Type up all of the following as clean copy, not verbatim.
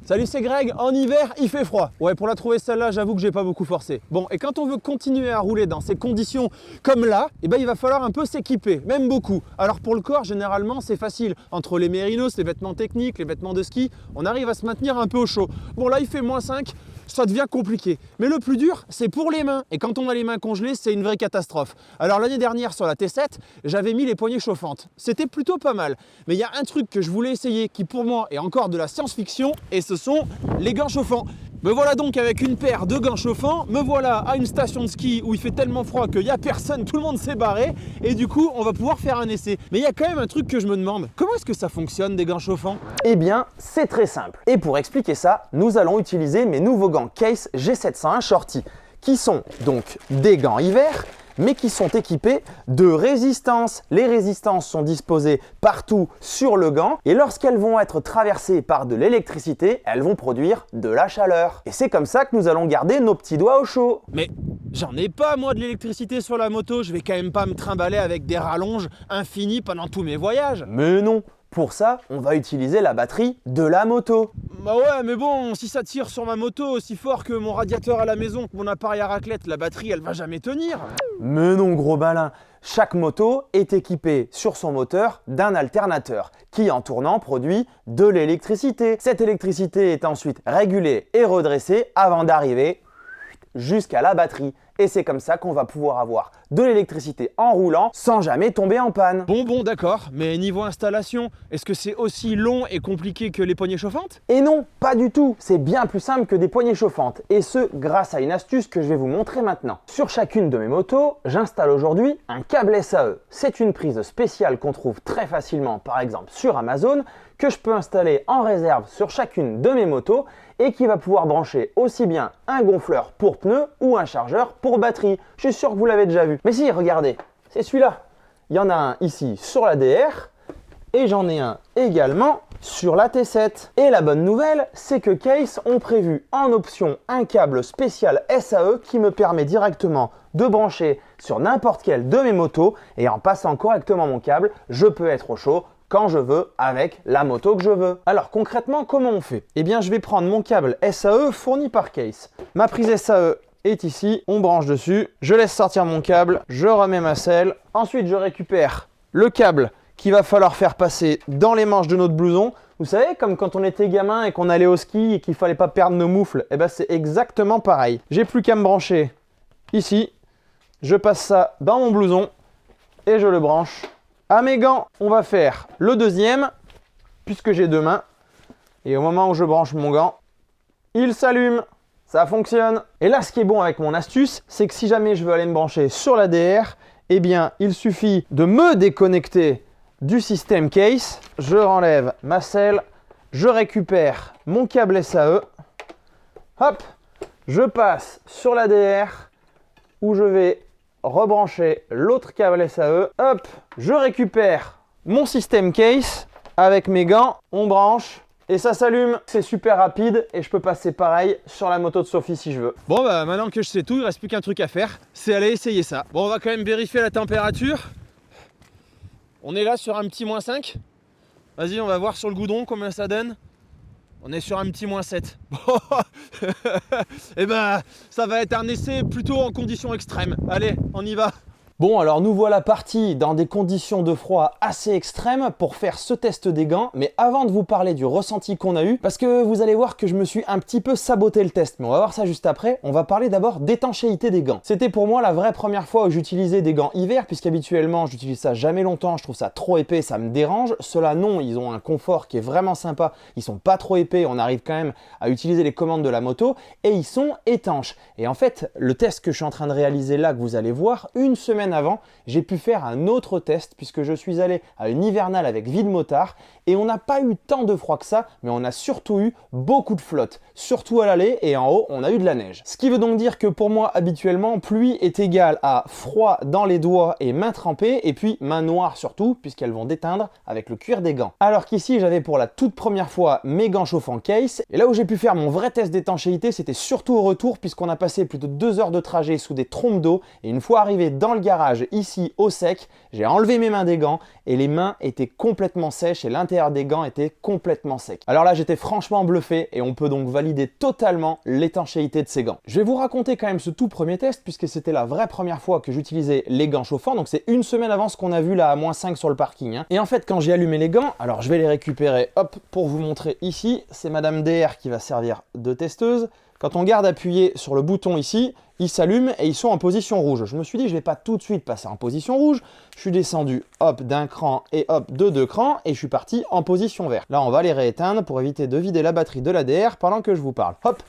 Salut, c'est Greg. En hiver, il fait froid. Ouais, pour la trouver celle-là, j'avoue que j'ai pas beaucoup forcé. Bon, et quand on veut continuer à rouler dans ces conditions comme là, eh ben, il va falloir un peu s'équiper, même beaucoup. Alors pour le corps, généralement, c'est facile. Entre les mérinos, les vêtements techniques, les vêtements de ski, on arrive à se maintenir un peu au chaud. Bon, là, il fait -5, ça devient compliqué. Mais le plus dur, c'est pour les mains. Et quand on a les mains congelées, c'est une vraie catastrophe. Alors l'année dernière, sur la T7, j'avais mis les poignées chauffantes. C'était plutôt pas mal. Mais il y a un truc que je voulais essayer qui, pour moi, est encore de la science-fiction, et ce sont les gants chauffants. Me voilà donc avec une paire de gants chauffants, me voilà à une station de ski où il fait tellement froid qu'il n'y a personne, tout le monde s'est barré, et du coup on va pouvoir faire un essai. Mais il y a quand même un truc que je me demande, comment est-ce que ça fonctionne des gants chauffants? Eh bien, c'est très simple. Et pour expliquer ça, nous allons utiliser mes nouveaux gants Case G701 Shorty, qui sont donc des gants hiver, mais qui sont équipés de résistance. Les résistances sont disposées partout sur le gant et lorsqu'elles vont être traversées par de l'électricité, elles vont produire de la chaleur. Et c'est comme ça que nous allons garder nos petits doigts au chaud. Mais j'en ai pas moi de l'électricité sur la moto, je vais quand même pas me trimballer avec des rallonges infinies pendant tous mes voyages. Mais non! Pour ça, on va utiliser la batterie de la moto. Bah ouais, mais bon, si ça tire sur ma moto aussi fort que mon radiateur à la maison, que mon appareil à raclette, la batterie, elle va jamais tenir. Mais non, gros balin. Chaque moto est équipée sur son moteur d'un alternateur qui, en tournant, produit de l'électricité. Cette électricité est ensuite régulée et redressée avant d'arriver jusqu'à la batterie. Et c'est comme ça qu'on va pouvoir avoir de l'électricité en roulant sans jamais tomber en panne. Bon, d'accord, mais niveau installation, est-ce que c'est aussi long et compliqué que les poignées chauffantes? Et non, pas du tout. C'est bien plus simple que des poignées chauffantes. Et ce, grâce à une astuce que je vais vous montrer maintenant. Sur chacune de mes motos, j'installe aujourd'hui un câble SAE. C'est une prise spéciale qu'on trouve très facilement, par exemple sur Amazon, que je peux installer en réserve sur chacune de mes motos et qui va pouvoir brancher aussi bien un gonfleur pour pneus ou un chargeur pour batterie. Je suis sûr que vous l'avez déjà vu. Mais si, regardez, c'est celui-là. Il y en a un ici sur la DR et j'en ai un également sur la T7. Et la bonne nouvelle, c'est que Case ont prévu en option un câble spécial SAE qui me permet directement de brancher sur n'importe quelle de mes motos et en passant correctement mon câble, je peux être au chaud quand je veux avec la moto que je veux. Alors concrètement, comment on fait? Eh bien, je vais prendre mon câble SAE fourni par Case. Ma prise SAE est ici, on branche dessus, je laisse sortir mon câble, je remets ma selle, ensuite je récupère le câble qu'il va falloir faire passer dans les manches de notre blouson. Vous savez, comme quand on était gamin et qu'on allait au ski et qu'il fallait pas perdre nos moufles, eh ben c'est exactement pareil. J'ai plus qu'à me brancher ici, je passe ça dans mon blouson et je le branche à mes gants. On va faire le deuxième, puisque j'ai deux mains. Et au moment où je branche mon gant, il s'allume. Ça fonctionne. Et là, ce qui est bon avec mon astuce, c'est que si jamais je veux aller me brancher sur la DR, eh bien, il suffit de me déconnecter du système Case. Je renlève ma selle, je récupère mon câble SAE. Hop, je passe sur la DR où je vais rebrancher l'autre câble SAE. Hop, je récupère mon système Case avec mes gants, on branche et ça s'allume. C'est super rapide et je peux passer pareil sur la moto de Sophie si je veux. Bon bah maintenant que je sais tout, il reste plus qu'un truc à faire, c'est aller essayer ça. Bon, on va quand même vérifier la température. On est là sur un petit -5. Vas-y, on va voir sur le goudron combien ça donne. On est sur un petit -7. Bon, et ben ça va être un essai plutôt en conditions extrêmes. Allez, on y va. Bon, alors nous voilà partis dans des conditions de froid assez extrêmes pour faire ce test des gants. Mais avant de vous parler du ressenti qu'on a eu, parce que vous allez voir que je me suis un petit peu saboté le test, mais on va voir ça juste après, on va parler d'abord d'étanchéité des gants. C'était pour moi la vraie première fois où j'utilisais des gants hiver, puisqu'habituellement j'utilise ça jamais longtemps, je trouve ça trop épais, ça me dérange. Ceux-là non, ils ont un confort qui est vraiment sympa, ils sont pas trop épais, on arrive quand même à utiliser les commandes de la moto, et ils sont étanches. Et en fait, le test que je suis en train de réaliser là, que vous allez voir, une semaine avant, j'ai pu faire un autre test puisque je suis allé à une hivernale avec vide motard et on n'a pas eu tant de froid que ça, mais on a surtout eu beaucoup de flotte, surtout à l'aller et en haut, on a eu de la neige. Ce qui veut donc dire que pour moi, habituellement, pluie est égale à froid dans les doigts et mains trempées et puis mains noires surtout puisqu'elles vont déteindre avec le cuir des gants. Alors qu'ici, j'avais pour la toute première fois mes gants chauffants Case et là où j'ai pu faire mon vrai test d'étanchéité, c'était surtout au retour puisqu'on a passé plus de 2 heures de trajet sous des trompes d'eau et une fois arrivé dans le garage, garage, ici au sec, j'ai enlevé mes mains des gants et les mains étaient complètement sèches et l'intérieur des gants était complètement sec. Alors là, j'étais franchement bluffé et on peut donc valider totalement l'étanchéité de ces gants. Je vais vous raconter quand même ce tout premier test puisque c'était la vraie première fois que j'utilisais les gants chauffants. Donc c'est une semaine avant ce qu'on a vu là à -5 sur le parking. Et en fait, quand j'ai allumé les gants, alors je vais les récupérer, hop, pour vous montrer ici. C'est Madame DR qui va servir de testeuse. Quand on garde appuyé sur le bouton ici, ils s'allument et ils sont en position rouge. Je me suis dit, je ne vais pas tout de suite passer en position rouge. Je suis descendu, hop, d'un cran et hop, de 2 crans et je suis parti en position verte. Là, on va les rééteindre pour éviter de vider la batterie de l'ADR pendant que je vous parle. Hop.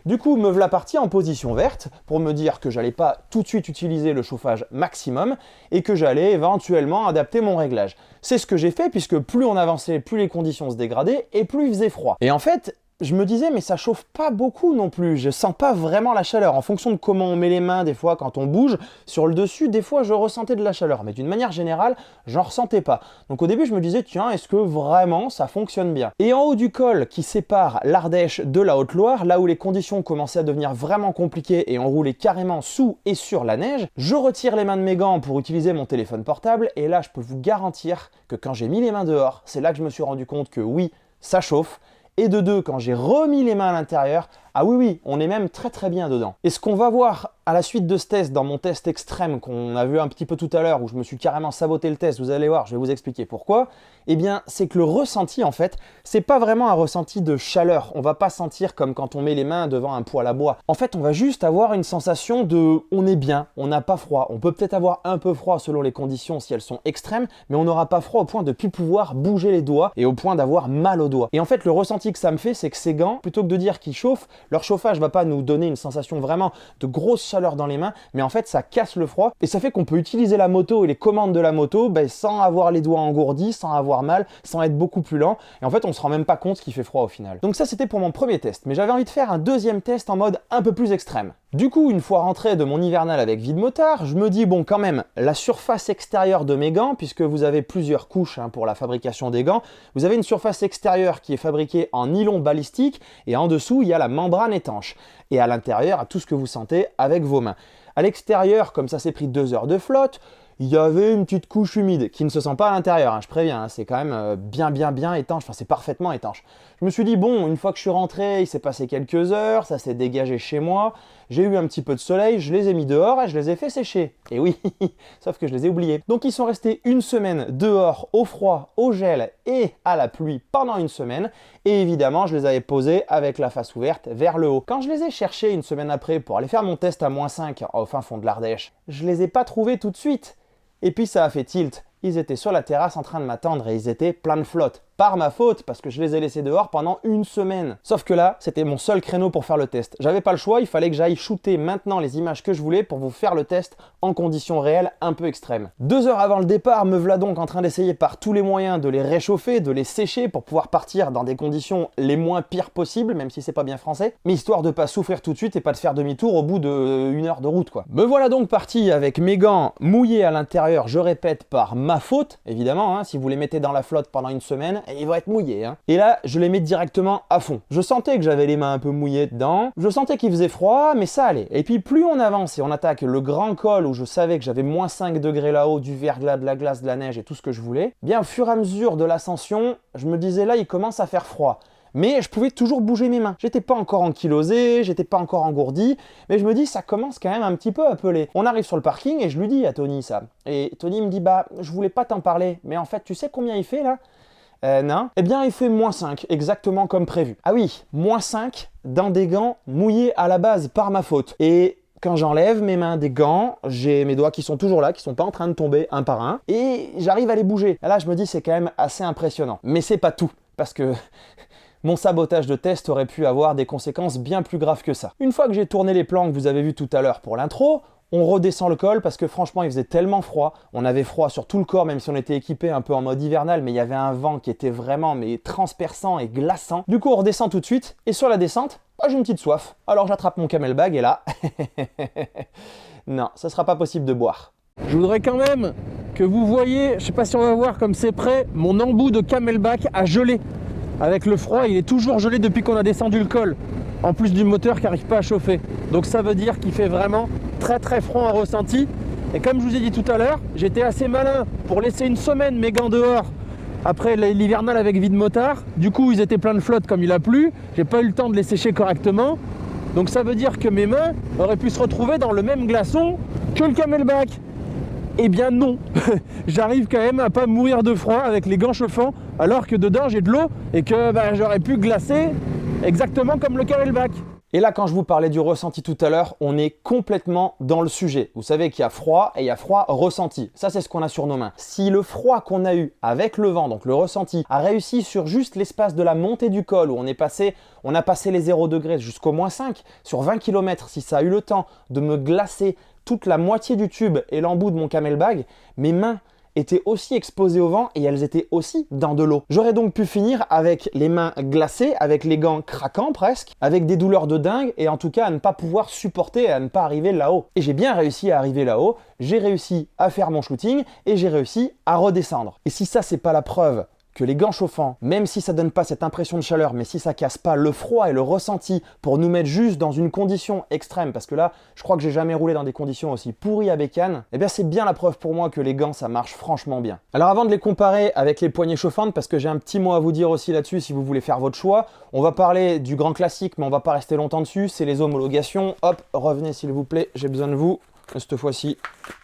Du coup, me voilà parti en position verte pour me dire que j'allais pas tout de suite utiliser le chauffage maximum et que j'allais éventuellement adapter mon réglage. C'est ce que j'ai fait puisque plus on avançait, plus les conditions se dégradaient et plus il faisait froid. Et en fait, je me disais, mais ça chauffe pas beaucoup non plus, je sens pas vraiment la chaleur. En fonction de comment on met les mains, des fois quand on bouge, sur le dessus, des fois je ressentais de la chaleur. Mais d'une manière générale, j'en ressentais pas. Donc au début, je me disais, tiens, est-ce que vraiment ça fonctionne bien? Et en haut du col qui sépare l'Ardèche de la Haute-Loire, là où les conditions commençaient à devenir vraiment compliquées et on roulait carrément sous et sur la neige, je retire les mains de mes gants pour utiliser mon téléphone portable. Et là, je peux vous garantir que quand j'ai mis les mains dehors, c'est là que je me suis rendu compte que oui, ça chauffe. Et de deux, quand j'ai remis les mains à l'intérieur, ah oui, on est même très bien dedans. Et ce qu'on va voir à la suite de ce test, dans mon test extrême qu'on a vu un petit peu tout à l'heure, où je me suis carrément saboté le test, vous allez voir, je vais vous expliquer pourquoi, eh bien, c'est que le ressenti, en fait, c'est pas vraiment un ressenti de chaleur. On va pas sentir comme quand on met les mains devant un poêle à bois. En fait, on va juste avoir une sensation de on est bien, on n'a pas froid. On peut peut-être avoir un peu froid selon les conditions si elles sont extrêmes, mais on n'aura pas froid au point de plus pouvoir bouger les doigts et au point d'avoir mal aux doigts. Et en fait, le ressenti que ça me fait, c'est que ces gants, plutôt que de dire qu'ils chauffent, leur chauffage va pas nous donner une sensation vraiment de grosse chaleur dans les mains, mais en fait ça casse le froid et ça fait qu'on peut utiliser la moto et les commandes de la moto sans avoir les doigts engourdis, sans avoir mal, sans être beaucoup plus lent, et en fait on se rend même pas compte qu'il fait froid au final. Donc ça c'était pour mon premier test, mais j'avais envie de faire un deuxième test en mode un peu plus extrême. Du coup, une fois rentré de mon hivernal avec vide motard, je me dis bon quand même, la surface extérieure de mes gants, puisque vous avez plusieurs couches pour la fabrication des gants, vous avez une surface extérieure qui est fabriquée en nylon balistique et en dessous il y a la membrane étanche. Et à l'intérieur, tout ce que vous sentez avec vos mains. À l'extérieur, comme ça s'est pris 2 heures de flotte, il y avait une petite couche humide qui ne se sent pas à l'intérieur, je préviens, c'est quand même bien étanche, enfin c'est parfaitement étanche. Je me suis dit bon, une fois que je suis rentré, il s'est passé quelques heures, ça s'est dégagé chez moi, j'ai eu un petit peu de soleil, je les ai mis dehors et je les ai fait sécher. Et oui, sauf que je les ai oubliés. Donc ils sont restés une semaine dehors au froid, au gel et à la pluie pendant une semaine. Et évidemment, je les avais posés avec la face ouverte vers le haut. Quand je les ai cherchés une semaine après pour aller faire mon test à -5 au fin fond de l'Ardèche, je les ai pas trouvés tout de suite. Et puis ça a fait tilt. Ils étaient sur la terrasse en train de m'attendre et ils étaient pleins de flotte. Par ma faute, parce que je les ai laissés dehors pendant une semaine. Sauf que là, c'était mon seul créneau pour faire le test. J'avais pas le choix, il fallait que j'aille shooter maintenant les images que je voulais pour vous faire le test en conditions réelles un peu extrêmes. 2 heures avant le départ, me voilà donc en train d'essayer par tous les moyens de les réchauffer, de les sécher pour pouvoir partir dans des conditions les moins pires possibles, même si c'est pas bien français, mais histoire de pas souffrir tout de suite et pas de faire demi-tour au bout de 1 heure de route quoi. Me voilà donc parti avec mes gants mouillés à l'intérieur, je répète, par ma faute, évidemment, si vous les mettez dans la flotte pendant une semaine, et ils vont être mouillés. Et là, je les mets directement à fond. Je sentais que j'avais les mains un peu mouillées dedans. Je sentais qu'il faisait froid, mais ça allait. Et puis plus on avance et on attaque le grand col où je savais que j'avais -5 degrés là-haut, du verglas, de la glace, de la neige et tout ce que je voulais, bien au fur et à mesure de l'ascension, je me disais là, il commence à faire froid. Mais je pouvais toujours bouger mes mains. J'étais pas encore ankylosé, j'étais pas encore engourdi, mais je me dis ça commence quand même un petit peu à peler. On arrive sur le parking et je lui dis à Tony ça. Et Tony me dit bah je voulais pas t'en parler, mais en fait tu sais combien il fait là ? Non. Eh bien, il fait -5, exactement comme prévu. Ah oui, -5 dans des gants mouillés à la base par ma faute. Et quand j'enlève mes mains des gants, j'ai mes doigts qui sont toujours là, qui sont pas en train de tomber un par un, et j'arrive à les bouger. Là, je me dis c'est quand même assez impressionnant. Mais c'est pas tout, parce que mon sabotage de test aurait pu avoir des conséquences bien plus graves que ça. Une fois que j'ai tourné les plans que vous avez vus tout à l'heure pour l'intro, on redescend le col parce que franchement il faisait tellement froid, on avait froid sur tout le corps même si on était équipé un peu en mode hivernal, mais il y avait un vent qui était vraiment transperçant et glaçant. Du coup on redescend tout de suite et sur la descente, j'ai une petite soif. Alors j'attrape mon camelback et là, non, ça sera pas possible de boire. Je voudrais quand même que vous voyez, je sais pas si on va voir comme c'est prêt, mon embout de camelback a gelé. Avec le froid, il est toujours gelé depuis qu'on a descendu le col. En plus du moteur qui n'arrive pas à chauffer. Donc ça veut dire qu'il fait vraiment très froid en ressenti. Et comme je vous ai dit tout à l'heure, j'étais assez malin pour laisser une semaine mes gants dehors après l'hivernal avec vide motard. Du coup, ils étaient pleins de flotte comme il a plu. J'ai pas eu le temps de les sécher correctement. Donc ça veut dire que mes mains auraient pu se retrouver dans le même glaçon que le Camelback. Eh bien non, j'arrive quand même à pas mourir de froid avec les gants chauffants alors que dedans j'ai de l'eau et que j'aurais pu glacer exactement comme le Camelback. Et là, quand je vous parlais du ressenti tout à l'heure, on est complètement dans le sujet. Vous savez qu'il y a froid et il y a froid ressenti. Ça, c'est ce qu'on a sur nos mains. Si le froid qu'on a eu avec le vent, donc le ressenti, a réussi sur juste l'espace de la montée du col où on a passé les 0 degrés jusqu'au -5, sur 20 km, si ça a eu le temps de me glacer toute la moitié du tube et l'embout de mon Camelback, mes mains étaient aussi exposées au vent et elles étaient aussi dans de l'eau. J'aurais donc pu finir avec les mains glacées, avec les gants craquants presque, avec des douleurs de dingue et en tout cas à ne pas pouvoir supporter et à ne pas arriver là-haut. Et j'ai bien réussi à arriver là-haut, j'ai réussi à faire mon shooting et j'ai réussi à redescendre. Et si ça c'est pas la preuve que les gants chauffants, même si ça donne pas cette impression de chaleur, mais si ça casse pas le froid et le ressenti pour nous mettre juste dans une condition extrême, parce que là, je crois que j'ai jamais roulé dans des conditions aussi pourries à bécane, eh bien c'est bien la preuve pour moi que les gants, ça marche franchement bien. Alors avant de les comparer avec les poignées chauffantes, parce que j'ai un petit mot à vous dire aussi là-dessus si vous voulez faire votre choix, on va parler du grand classique, mais on va pas rester longtemps dessus, c'est les homologations. Hop, revenez s'il vous plaît, j'ai besoin de vous. Cette fois-ci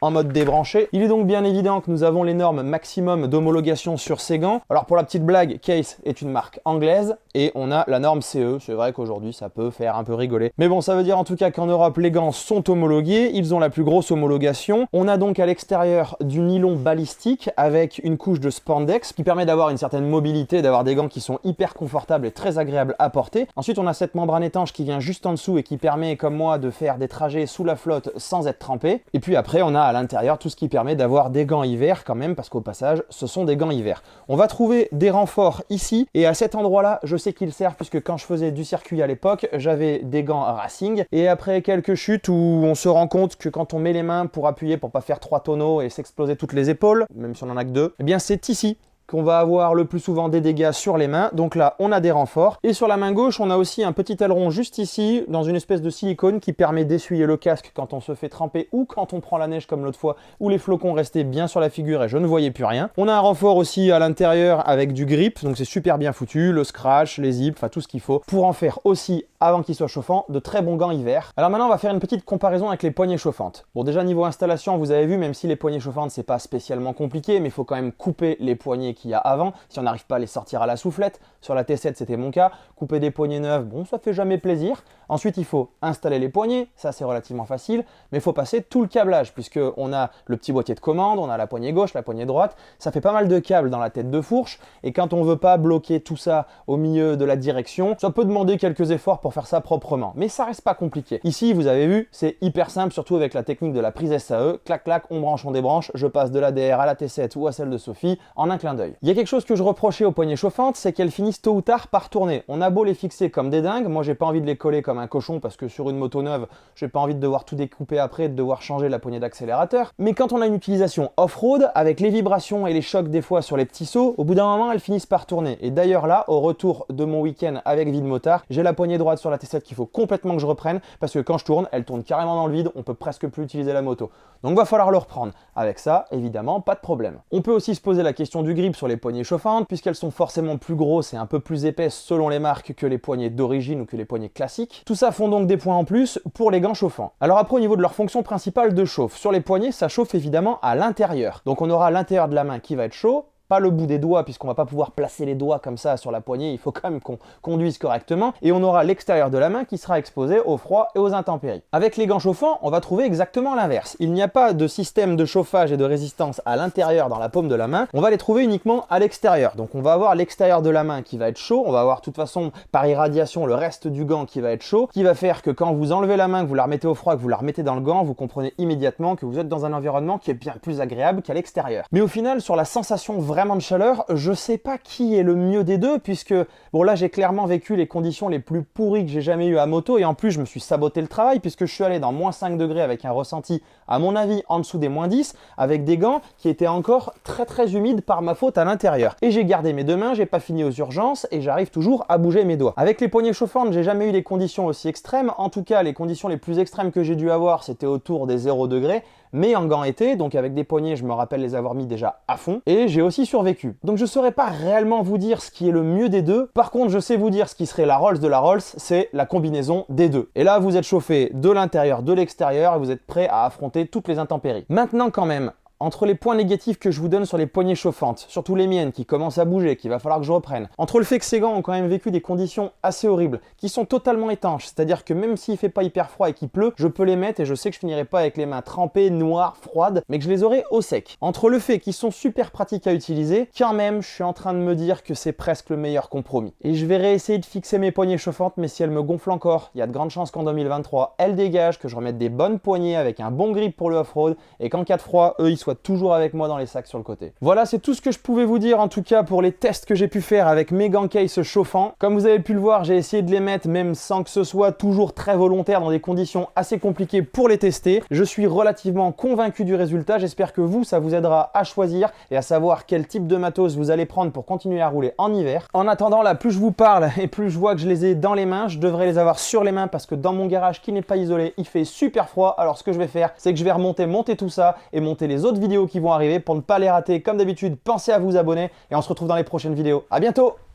en mode débranché. Il est donc bien évident que nous avons les normes maximum d'homologation sur ces gants. Alors pour la petite blague, Case est une marque anglaise et on a la norme CE. C'est vrai qu'aujourd'hui ça peut faire un peu rigoler. Mais bon, ça veut dire en tout cas qu'en Europe les gants sont homologués. Ils ont la plus grosse homologation. On a donc à l'extérieur du nylon balistique avec une couche de spandex qui permet d'avoir une certaine mobilité, d'avoir des gants qui sont hyper confortables et très agréables à porter. Ensuite on a cette membrane étanche qui vient juste en dessous et qui permet comme moi de faire des trajets sous la flotte sans être trempé. Et puis après on a à l'intérieur tout ce qui permet d'avoir des gants hiver quand même, parce qu'au passage ce sont des gants hiver. On va trouver des renforts ici et à cet endroit là je sais qu'ils servent puisque quand je faisais du circuit à l'époque j'avais des gants racing et après quelques chutes où on se rend compte que quand on met les mains pour appuyer pour pas faire 3 tonneaux et s'exploser toutes les épaules, même si on en a que 2, eh bien c'est ici qu'on va avoir le plus souvent des dégâts sur les mains. Donc là, on a des renforts. Et sur la main gauche, on a aussi un petit aileron juste ici, dans une espèce de silicone qui permet d'essuyer le casque quand on se fait tremper ou quand on prend la neige comme l'autre fois, où les flocons restaient bien sur la figure et je ne voyais plus rien. On a un renfort aussi à l'intérieur avec du grip, donc c'est super bien foutu, le scratch, les zips, enfin tout ce qu'il faut, pour en faire aussi, avant qu'il soit chauffant, de très bons gants hiver. Alors maintenant, on va faire une petite comparaison avec les poignées chauffantes. Bon, déjà niveau installation, vous avez vu, même si les poignées chauffantes, c'est pas spécialement compliqué, mais il faut quand même couper les poignées qu'il y a avant, si on n'arrive pas à les sortir à la soufflette. Sur la T7 c'était mon cas, couper des poignées neuves, bon ça fait jamais plaisir. Ensuite il faut installer les poignées, ça c'est relativement facile, mais il faut passer tout le câblage, puisque on a le petit boîtier de commande, on a la poignée gauche, la poignée droite, ça fait pas mal de câbles dans la tête de fourche, et quand on veut pas bloquer tout ça au milieu de la direction, ça peut demander quelques efforts pour faire ça proprement, mais ça reste pas compliqué. Ici vous avez vu, c'est hyper simple, surtout avec la technique de la prise SAE, clac clac, on branche, on débranche, je passe de l'ADR à la T7 ou à celle de Sophie en un clin d'œil. Il y a quelque chose que je reprochais aux poignées chauffantes, c'est qu'elles finissent tôt ou tard par tourner. On a beau les fixer comme des dingues, moi j'ai pas envie de les coller comme un cochon parce que sur une moto neuve, j'ai pas envie de devoir tout découper après, de devoir changer la poignée d'accélérateur. Mais quand on a une utilisation off-road, avec les vibrations et les chocs des fois sur les petits sauts, au bout d'un moment elles finissent par tourner. Et d'ailleurs là, au retour de mon week-end avec vide motard, j'ai la poignée droite sur la T7 qu'il faut complètement que je reprenne parce que quand je tourne, elle tourne carrément dans le vide, on peut presque plus utiliser la moto. Donc va falloir le reprendre. Avec ça, évidemment, pas de problème. On peut aussi se poser la question du grip sur les poignées chauffantes, puisqu'elles sont forcément plus grosses et un peu plus épaisses selon les marques que les poignées d'origine ou que les poignées classiques. Tout ça font donc des points en plus pour les gants chauffants. Alors après, au niveau de leur fonction principale de chauffe, sur les poignets, ça chauffe évidemment à l'intérieur. Donc on aura l'intérieur de la main qui va être chaud, pas le bout des doigts puisqu'on va pas pouvoir placer les doigts comme ça sur la poignée, il faut quand même qu'on conduise correctement, et on aura l'extérieur de la main qui sera exposé au froid et aux intempéries. Avec les gants chauffants, on va trouver exactement l'inverse. Il n'y a pas de système de chauffage et de résistance à l'intérieur dans la paume de la main, on va les trouver uniquement à l'extérieur. Donc on va avoir l'extérieur de la main qui va être chaud, on va avoir de toute façon par irradiation le reste du gant qui va être chaud, qui va faire que quand vous enlevez la main, que vous la remettez au froid, que vous la remettez dans le gant, vous comprenez immédiatement que vous êtes dans un environnement qui est bien plus agréable qu'à l'extérieur. Mais au final, sur la sensation vraiment de chaleur, je sais pas qui est le mieux des deux, puisque bon là j'ai clairement vécu les conditions les plus pourries que j'ai jamais eu à moto, et en plus je me suis saboté le travail puisque je suis allé dans moins 5 degrés avec un ressenti à mon avis en dessous des moins 10, avec des gants qui étaient encore très humides par ma faute à l'intérieur. Et j'ai gardé mes deux mains, j'ai pas fini aux urgences et j'arrive toujours à bouger mes doigts. Avec les poignées chauffantes, j'ai jamais eu des conditions aussi extrêmes, en tout cas les conditions les plus extrêmes que j'ai dû avoir c'était autour des 0 degrés, mais en gants été, donc avec des poignets, je me rappelle les avoir mis déjà à fond, et j'ai aussi survécu. Donc je saurais pas réellement vous dire ce qui est le mieux des deux. Par contre, je sais vous dire ce qui serait la Rolls de la Rolls, c'est la combinaison des deux. Et là, vous êtes chauffé de l'intérieur, de l'extérieur, et vous êtes prêt à affronter toutes les intempéries. Maintenant quand même, entre les points négatifs que je vous donne sur les poignées chauffantes, surtout les miennes qui commencent à bouger, qu'il va falloir que je reprenne, entre le fait que ces gants ont quand même vécu des conditions assez horribles, qui sont totalement étanches, c'est-à-dire que même s'il fait pas hyper froid et qu'il pleut, je peux les mettre et je sais que je finirai pas avec les mains trempées, noires, froides, mais que je les aurai au sec. Entre le fait qu'ils sont super pratiques à utiliser, quand même, je suis en train de me dire que c'est presque le meilleur compromis. Et je vais réessayer de fixer mes poignées chauffantes, mais si elles me gonflent encore, il y a de grandes chances qu'en 2023, elles dégagent, que je remette des bonnes poignées avec un bon grip pour le off-road, et qu'en cas de froid, eux, ils soient toujours avec moi dans les sacs sur le côté. Voilà, c'est tout ce que je pouvais vous dire en tout cas pour les tests que j'ai pu faire avec mes gants case chauffants. Comme vous avez pu le voir, j'ai essayé de les mettre même sans que ce soit toujours très volontaire dans des conditions assez compliquées pour les tester. Je suis relativement convaincu du résultat. J'espère que vous, ça vous aidera à choisir et à savoir quel type de matos vous allez prendre pour continuer à rouler en hiver. En attendant, là, plus je vous parle et plus je vois que je les ai dans les mains, je devrais les avoir sur les mains parce que dans mon garage qui n'est pas isolé, il fait super froid. Alors ce que je vais faire, c'est que je vais monter tout ça et monter les autres vidéos qui vont arriver pour ne pas les rater. Comme d'habitude, pensez à vous abonner et on se retrouve dans les prochaines vidéos. À bientôt!